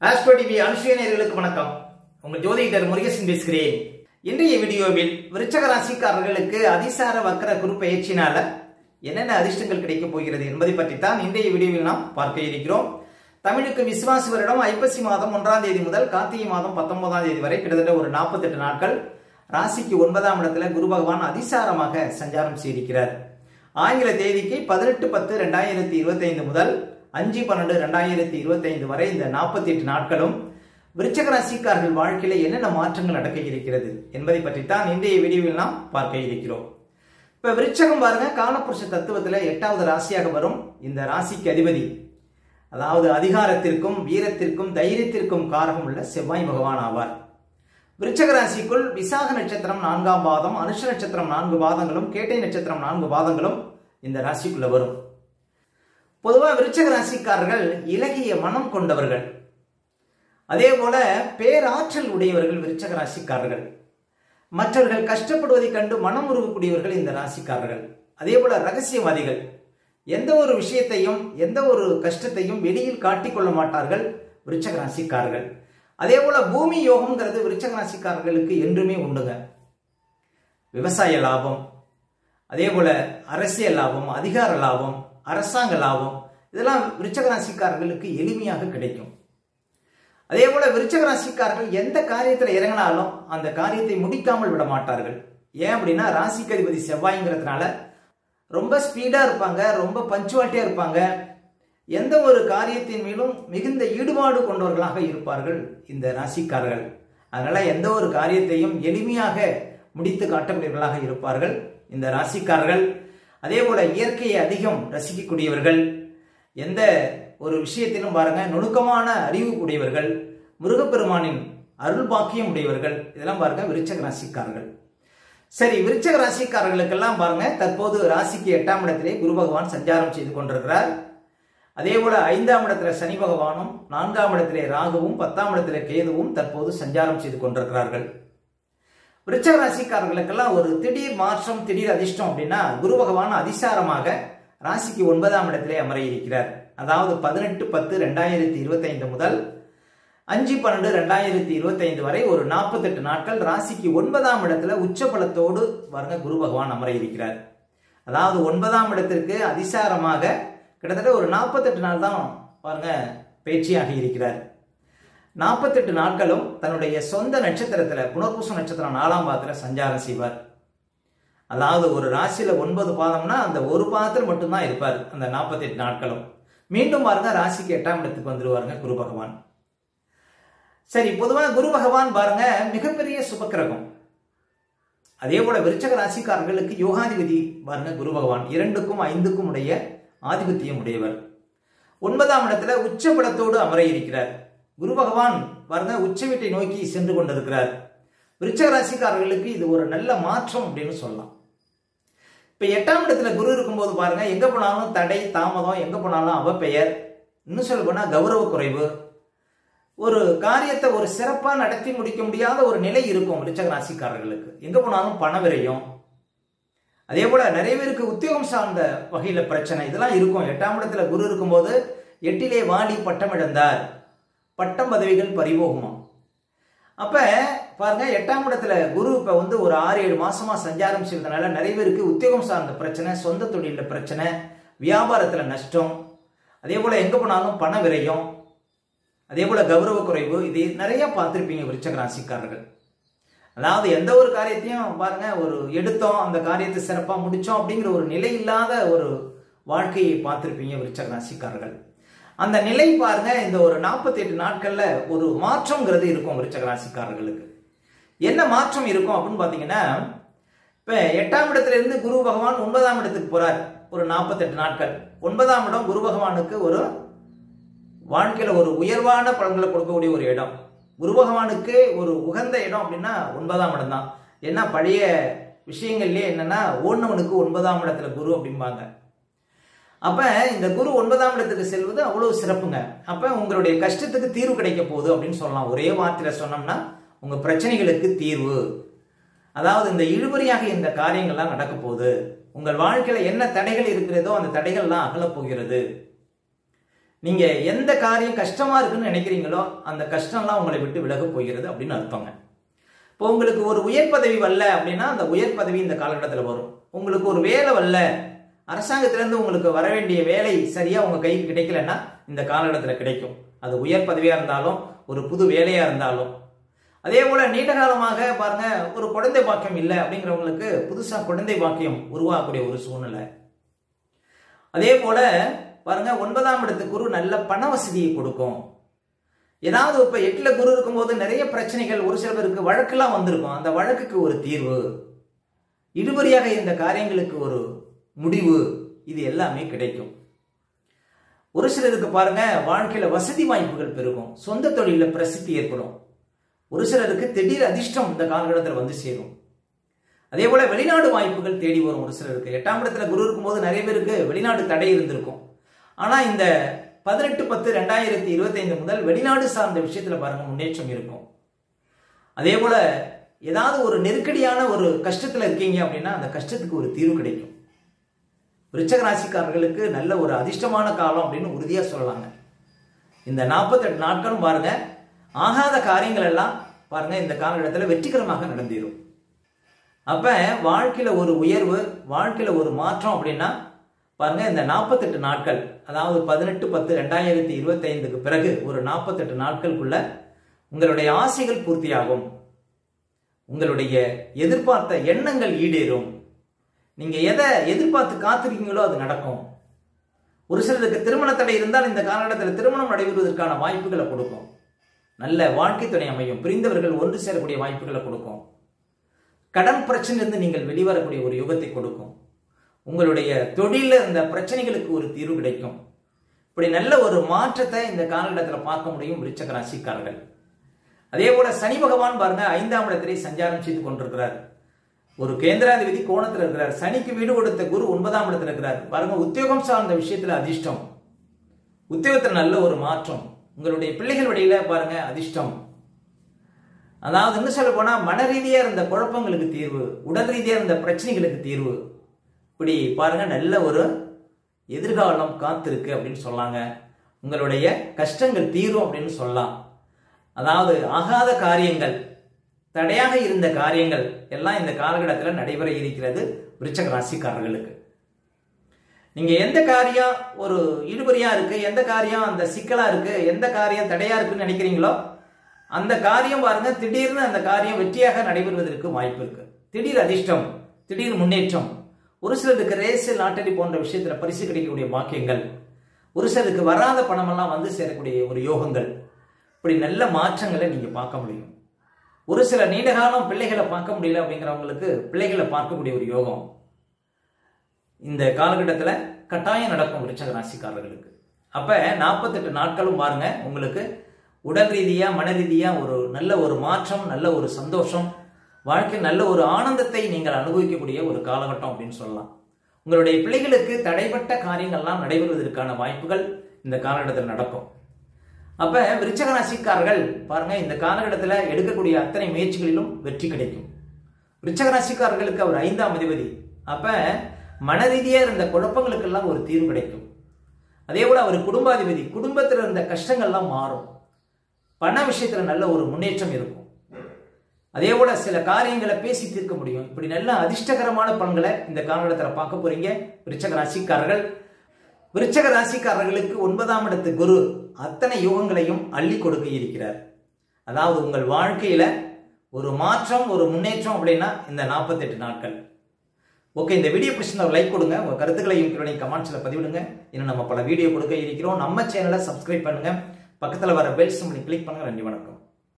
Astro TV அனுஷியர்களுக்கு வணக்கம். உங்கள் ஜோதிடர் முருகேசன் பேசுகிறேன். இன்றைய வீடியோவில் விருச்சக ராசிக்காரர்களுக்கு அதிசார வக்கர குரு பயிற்சினால என்னென்ன அதிர்ஷ்டங்கள் கிடைக்கப் போகிறது என்பதை பற்றி தான் இன்றைய வீடியோவில் நாம் பார்க்க இருக்கிறோம். தமிழுக்கு விசுவாசி வருடம் ஐப்பசி மாதம் 1ஆம் தேதி முதல் கார்த்திகை மாதம் 19ஆம் தேதி வரை கிட்டத்தட்ட ஒரு 48 நாட்கள் ராசிக்கு 9ஆம் இடத்துல குரு பகவான் அதிசாரமாக சஞ்சாரம் செய்திருக்கிறார். ஆங்கில தேதிக்கு 18/10/2025 முதல் 5/12/2025 வரை இந்த 48 நாட்களும் விருச்சக ராசிக்காரர்கள் வாழ்க்கையில என்னென்ன மாற்றங்கள் நடக்க இருக்கிறது என்பதை பற்றி தான் இன்றைய வீடியோவில் நாம் பார்க்க இருக்கிறோம். இப்ப விருச்சகம் பாருங்க, காலபுருஷ தத்துவத்துல 8வது ராசியாக வரும். இந்த ராசிக்கு அதிபதி, அதாவது அதிகாரத்திற்கும் வீரத்திற்கும் தைரியத்திற்கும் காரகம் உள்ள செவ்வாய் பகவான் ஆவார். விருச்சக ராசிக்குள் விசாக நட்சத்திரம் 4ஆம் பாதம், அனுஷ நட்சத்திரம் 4 பாதங்களும், கேட்டை நட்சத்திரம் 4 பாதங்களும் இந்த ராசிக்குள்ள வரும். பொதுவா விருச்சக ராசிக்காரர்கள் இலகிய மனம் கொண்டவர்கள், அதே போல பேராற்றல் உடையவர்கள். விருச்சக ராசிக்காரர்கள் மற்றவர்கள் கஷ்டப்படுவதை கண்டு மனம் உருவக்கூடியவர்கள் இந்த ராசிக்காரர்கள். அதே போல ரகசியவாதிகள், எந்த ஒரு விஷயத்தையும் எந்த ஒரு கஷ்டத்தையும் வெளியில் காட்டிக்கொள்ள மாட்டார்கள் விருச்சக ராசிக்காரர்கள். அதே போல பூமி யோகம்ங்கிறது விருச்சக ராசிக்காரர்களுக்கு என்றுமே உண்டுங்க. விவசாய லாபம், அதே போல அரசியல் லாபம், அதிகார லாபம், அரசாங்க லாபம், இதெல்லாம் விருச்சக ராசிக்காரர்களுக்கு எளிமையாக கிடைக்கும். அதே போல விருச்சக ராசிக்காரர்கள் எந்த காரியத்தில் இறங்கினாலும் அந்த காரியத்தை முடிக்காமல் விட மாட்டார்கள். ஏன் அப்படின்னா ராசிக்கு அதிபதி செவ்வாய்ங்கிறதுனால ரொம்ப ஸ்பீடா இருப்பாங்க, ரொம்ப பஞ்சுவாலிட்டியா இருப்பாங்க. எந்த ஒரு காரியத்தின் மேலும் மிகுந்த ஈடுபாடு கொண்டவர்களாக இருப்பார்கள் இந்த ராசிக்காரர்கள். அதனால எந்த ஒரு காரியத்தையும் எளிமையாக முடித்து காட்டக்கூடியவர்களாக இருப்பார்கள் இந்த ராசிக்காரர்கள். அதே போல இயற்கையை அதிகம் ரசிக்கக்கூடியவர்கள், எந்த ஒரு விஷயத்திலும் பாருங்க நுணுக்கமான அறிவு கூடியவர்கள், முருகப்பெருமானின் அருள் பாக்கியம் உடையவர்கள், இதெல்லாம் பாருங்க விருச்சக ராசிக்காரர்கள். சரி, விருச்சக ராசிக்காரர்களுக்கெல்லாம் பாருங்க தற்போது ராசிக்கு 8ஆம் இடத்திலே குரு பகவான் சஞ்சாரம் செய்து கொண்டிருக்கிறார். அதே போல 5ஆம் இடத்துல சனி பகவானும், 4ஆம் இடத்திலே ராகுவும், 10ஆம் இடத்திலே கேதுவும் தற்போது சஞ்சாரம் செய்து கொண்டிருக்கிறார்கள். விருச்சக ராசிக்காரர்களுக்கெல்லாம் ஒரு திடீர் மாற்றம், திடீர் அதிர்ஷ்டம் அப்படின்னா குரு பகவான் அதிசாரமாக ராசிக்கு 9ஆம் இடத்திலே அமர இருக்கிறார். அதாவது 18/10/2025 முதல் 5/12/2025 வரை ஒரு 48 நாட்கள் ராசிக்கு 9ஆம் இடத்துல உச்சபலத்தோடு பாருங்க குரு பகவான் அமர இருக்கிறார். அதாவது 9ஆம் இடத்திற்கு அதிசாரமாக கிட்டத்தட்ட ஒரு 48 நாள் தான் பாருங்க பயிற்சியாக இருக்கிறார். 48 நாட்களும் தன்னுடைய சொந்த நட்சத்திரத்துல புனர்பூச நட்சத்திரம் 4ஆம் பாதத்துல சஞ்சாரம் செய்வார். அதாவது ஒரு ராசியில 9 பாதம்னா அந்த ஒரு பாதத்தில் மட்டும்தான் இருப்பார் அந்த 48 நாட்களும். மீண்டும் பாருங்க ராசிக்கு 8ஆம் இடத்துக்கு வந்துருவாருங்க குரு பகவான். சரி, பொதுவாக குரு பகவான் பாருங்க மிகப்பெரிய சுபக்கிரகம். அதே போல விருச்சக ராசிக்காரர்களுக்கு யோகாதிபதி பாருங்க குரு பகவான் 2க்கும் 5க்கும் உடைய ஆதிபத்தியம் உடையவர். 9ஆம் இடத்துல உச்சபலத்தோடு அமர இருக்கிறார். குரு பகவான் பாருங்க உச்ச வீட்டை நோக்கி சென்று கொண்டிருக்கிறார். விருச்சக ராசிக்காரர்களுக்கு இது ஒரு நல்ல மாற்றம் அப்படின்னு சொல்லலாம். இப்ப 8ஆம் இடத்துல குரு இருக்கும்போது பாருங்க எங்க போனாலும் தடை தாமதம், எங்க போனாலும் அவப்பெயர், இன்னும் சொல்ல போனா கௌரவ குறைவு, ஒரு காரியத்தை ஒரு சிறப்பா நடத்தி முடிக்க முடியாத ஒரு நிலை இருக்கும் விருச்சக ராசிக்காரர்களுக்கு. எங்க போனாலும் பண விரயம், அதே போல நிறைய பேருக்கு உத்தியோகம் சார்ந்த வகையில பிரச்சனை, இதெல்லாம் இருக்கும். 8ஆம் இடத்துல குரு இருக்கும்போது 8லே வாலி பட்டம் இழந்தார், பட்டம் பதவிகள் பறிபோகுமா. அப்ப பாருங்க 8ஆம் இடத்துல குரு இப்ப வந்து ஒரு 6-7 மாசமா சஞ்சாரம் செய்வதனால நிறைய பேருக்கு உத்தியோகம் சார்ந்த பிரச்சனை, சொந்த தொழில பிரச்சனை, வியாபாரத்துல நஷ்டம், அதே போல எங்க போனாலும் பண விரயம், அதே போல கௌரவ குறைவு, இது நிறைய பார்த்திருப்பீங்க விருச்சக ராசிக்காரர்கள். அதாவது எந்த ஒரு காரியத்தையும் பாருங்க ஒரு எடுத்தோம், அந்த காரியத்தை சிறப்பா முடிச்சோம் அப்படிங்கிற ஒரு நிலை இல்லாத ஒரு வாழ்க்கையை பார்த்திருப்பீங்க விருச்சக ராசிக்காரர்கள். அந்த நிலை பாருங்க இந்த ஒரு 48 நாட்கள்ல ஒரு மாற்றம்ங்கிறது இருக்கும் விருச்சக ராசிக்காரர்களுக்கு. என்ன மாற்றம் இருக்கும் அப்படின்னு பாத்தீங்கன்னா, இப்ப 8ஆம் இடத்துல இருந்து குரு பகவான் 9ஆம் இடத்துக்கு போறார் ஒரு 48 நாட்கள். 9ஆம் இடம் குரு பகவானுக்கு ஒரு வாழ்க்கையில ஒரு உயர்வான பலன்களை கொடுக்கக்கூடிய ஒரு இடம். குரு பகவானுக்கு ஒரு உகந்த இடம் அப்படின்னா 9ஆம் இடம் தான். ஏன்னா பழைய விஷயங்கள்லயே என்னன்னா ஓடுனவனுக்கு 9ஆம் இடத்துல குரு அப்படிம்பாங்க. அப்ப இந்த குரு 9ஆம் இடத்துக்கு செல்வது அவ்வளவு சிறப்புங்க. அப்ப உங்களுடைய கஷ்டத்துக்கு தீர்வு கிடைக்க போகுது அப்படின்னு சொல்லலாம். ஒரே வார்த்தையில சொன்னோம்னா உங்க பிரச்சனைகளுக்கு தீர்வு, அதாவது இந்த இழுபறியாக இந்த காரியங்கள்லாம் நடக்க போகுது. உங்கள் வாழ்க்கையில என்ன தடைகள் இருக்கிறதோ அந்த தடைகள்லாம் அகல போகிறது. நீங்க எந்த காரியம் கஷ்டமா இருக்குன்னு நினைக்கிறீங்களோ அந்த கஷ்டம்லாம் உங்களை விட்டு விலக போகிறது அப்படின்னு அர்த்தங்க. இப்போ உங்களுக்கு ஒரு உயர் பதவி வரல அப்படின்னா அந்த உயர் பதவி இந்த காலகட்டத்தில் வரும். உங்களுக்கு ஒரு வேலை வரல, அரசாங்கத்திலிருந்து உங்களுக்கு வர வேண்டிய வேலை சரியா உங்க கைக்கு கிடைக்கலன்னா இந்த காலகட்டத்தில் கிடைக்கும். அது உயர் பதவியா இருந்தாலும் ஒரு புது வேலையா இருந்தாலும். அதே போல நீண்ட காலமாக பாருங்க ஒரு குழந்தை பாக்கியம் இல்லை அப்படிங்கிறவங்களுக்கு புதுசா குழந்தை பாக்கியம் உருவாகக்கூடிய ஒரு சூழ்நிலை. அதே போல பாருங்க 9ஆம் இடத்துக்கு குரு நல்ல பண வசதியை கொடுக்கும். ஏதாவது இப்ப 8ல குரு இருக்கும்போது நிறைய பிரச்சனைகள், ஒரு சில பேருக்கு வழக்கெல்லாம் வந்திருக்கும், அந்த வழக்குக்கு ஒரு தீர்வு, இழுபறியாக இந்த காரியங்களுக்கு ஒரு முடிவு, இது எல்லாமே கிடைக்கும். ஒரு சிலருக்கு பாருங்க வாழ்க்கையில வசதி வாய்ப்புகள் பெருகும், சொந்த தொழில பிரசித்தி ஏற்படும். ஒரு சிலருக்கு திடீர் அதிர்ஷ்டம் இந்த காலகட்டத்தில் வந்து சேரும். அதே போல வெளிநாடு வாய்ப்புகள் தேடி வரும். ஒரு சிலருக்கு 8ஆம் இடத்துல குரு இருக்கும்போது நிறைய பேருக்கு வெளிநாடு தடை இருந்திருக்கும். ஆனா இந்த 18/10/2025 முதல் வெளிநாடு சார்ந்த விஷயத்துல பாருங்க முன்னேற்றம் இருக்கும். அதே போல ஏதாவது ஒரு நெருக்கடியான ஒரு கஷ்டத்துல இருக்கீங்க அப்படின்னா அந்த கஷ்டத்துக்கு ஒரு தீர்வு கிடைக்கும். விருச்சிக ராசிக்காரர்களுக்கு நல்ல ஒரு அதிர்ஷ்டமான காலம் அப்படின்னு உறுதியா சொல்லலாங்க. இந்த 48 நாட்களும் பாருங்க ஆகாத காரியங்கள் எல்லாம் பாருங்க இந்த காலகட்டத்தில் வெற்றிகரமாக நடந்திடும். அப்ப வாழ்க்கையில ஒரு உயர்வு, வாழ்க்கையில ஒரு மாற்றம் அப்படின்னா பாருங்க இந்த 48 நாட்கள், அதாவது 18/10/2025க்கு பிறகு ஒரு 48 நாட்களுக்குள்ள உங்களுடைய ஆசைகள் பூர்த்தியாகும், உங்களுடைய எதிர்பார்த்த எண்ணங்கள் ஈடேறும், நீங்க எதை எதிர்பார்த்து காத்திருக்கீங்களோ அது நடக்கும். ஒரு சிலருக்கு திருமண தடை இருந்தால் இந்த காலகட்டத்தில் திருமணம் நடைபெறுவதற்கான வாய்ப்புகளை கொடுக்கும். நல்ல வாழ்க்கை துணை அமையும், பிரிந்தவர்கள் ஒன்று சேரக்கூடிய வாய்ப்புகளை கொடுக்கும். கடன் பிரச்சனையிலிருந்து நீங்கள் வெளிவரக்கூடிய ஒரு யுகத்தை கொடுக்கும். உங்களுடைய தொழில இருந்த பிரச்சனைகளுக்கு ஒரு தீர்வு கிடைக்கும். இப்படி நல்ல ஒரு மாற்றத்தை இந்த காலகட்டத்தில் பார்க்க முடியும் விருச்சிக ராசிக்காரர்கள். அதே போல சனி பகவான் பாருங்க 5ஆம் இடத்திலே சஞ்சாரம் செய்து கொண்டிருக்கிறார். ஒரு கேந்திராதிபதி கோணத்தில் இருக்கிறார். சனிக்கு வீடு கொடுத்த குரு 9ஆம் இடத்துல இருக்கிறார். பாருங்க உத்தியோகம் சார்ந்த விஷயத்துல அதிர்ஷ்டம், உத்தியோகத்தில் நல்ல ஒரு மாற்றம், உங்களுடைய பிள்ளைகள் வழியில பாருங்க அதிர்ஷ்டம். அதாவது இன்னும் சொல்ல போனா மன ரீதியா இருந்த குழப்பங்களுக்கு தீர்வு, உடல் ரீதியா இருந்த பிரச்சனைகளுக்கு தீர்வு, இப்படி பாருங்க நல்ல ஒரு எதிர்காலம் காத்திருக்கு அப்படின்னு சொல்லாங்க. உங்களுடைய கஷ்டங்கள் தீரும் அப்படின்னு சொல்லலாம். அதாவது ஆகாத காரியங்கள், தடையாக இருந்த காரியங்கள் எல்லாம் இந்த காலகட்டத்தில் நடைபெற இருக்கிறது விருச்சிக ராசிக்காரர்களுக்கு. நீங்க எந்த காரியம் ஒரு இழுபறியா இருக்கு, எந்த காரியம் அந்த சிக்கலா இருக்கு, எந்த காரியம் தடையா இருக்குன்னு நினைக்கிறீங்களோ அந்த காரியம் பாருங்க திடீர்னு அந்த காரியம் வெற்றியாக நடைபெறுவதற்கு வாய்ப்பு இருக்கு. திடீர் அதிர்ஷ்டம், திடீர் முன்னேற்றம். ஒரு சிலருக்கு ரேஸ், லாட்டரி போன்ற விஷயத்துல பரிசு கிடைக்கக்கூடிய பாக்கியங்கள், ஒரு சிலருக்கு வராத பணமெல்லாம் வந்து சேரக்கூடிய ஒரு யோகங்கள், இப்படி நல்ல மாற்றங்களை நீங்க பார்க்க முடியும். ஒரு சில நீண்ட காலம் பிள்ளைகளை பார்க்க முடியல அப்படிங்கிறவங்களுக்கு பிள்ளைகளை பார்க்கக்கூடிய ஒரு யோகம் இந்த காலகட்டத்தில் கட்டாயம் நடக்கும் விருச்சிக ராசிக்காரர்களுக்கு. அப்ப 48 நாட்களும் பாருங்க உங்களுக்கு உடல் ரீதியா மன ரீதியா ஒரு நல்ல ஒரு மாற்றம், நல்ல ஒரு சந்தோஷம், வாழ்க்கை நல்ல ஒரு ஆனந்தத்தை நீங்கள் அனுபவிக்கக்கூடிய ஒரு காலகட்டம் அப்படின்னு சொல்லலாம். உங்களுடைய பிள்ளைகளுக்கு தடைப்பட்ட காரியங்கள்லாம் நடைபெறுவதற்கான வாய்ப்புகள் இந்த காலகட்டத்தில் நடக்கும். அப்ப விருச்சிக ராசிக்காரர்கள் பாருங்க இந்த காலகட்டத்தில் எடுக்கக்கூடிய அத்தனை முயற்சிகளிலும் வெற்றி கிடைக்கும். விருச்சிக ராசிக்காரர்களுக்கு அவர் 5ஆம் அதிபதி. அப்ப மன ரீதியா இருந்த குழப்பங்களுக்கெல்லாம் ஒரு தீர்வு கிடைக்கும். அதே போல அவர் குடும்பாதிபதி, குடும்பத்தில் இருந்த கஷ்டங்கள்லாம் மாறும், பண விஷயத்துல நல்ல ஒரு முன்னேற்றம் இருக்கும். அதே போல சில காரியங்களை பேசி தீர்க்க முடியும். இப்படி நல்ல அதிர்ஷ்டகரமான பலன்களை இந்த காலகட்டத்தில் பார்க்க போறீங்க விருச்சிக ராசிக்காரர்கள். விருச்சிக ராசிக்காரர்களுக்கு 9ஆம் இடத்து குரு அத்தனை யோகங்களையும் அள்ளி கொடுக்க இருக்கிறார். அதாவது உங்கள் வாழ்க்கையில ஒரு மாற்றம், ஒரு முன்னேற்றம் அப்படின்னா இந்த 48 நாட்கள். ஓகே, இந்த வீடியோ பிடிச்சிருந்தா ஒரு லைக் கொடுங்க, உங்க கருத்துக்களையும் கமெண்ட்ஸ்ல பதிவிடுங்க. இன்னும் நம்ம பல வீடியோ கொடுக்க இருக்கிறோம். நம்ம சேனலை சப்ஸ்கிரைப் பண்ணுங்க, பக்கத்தில் வர பெல் சிம்பலை கிளிக் பண்ணுங்க. நன்றி, வணக்கம்.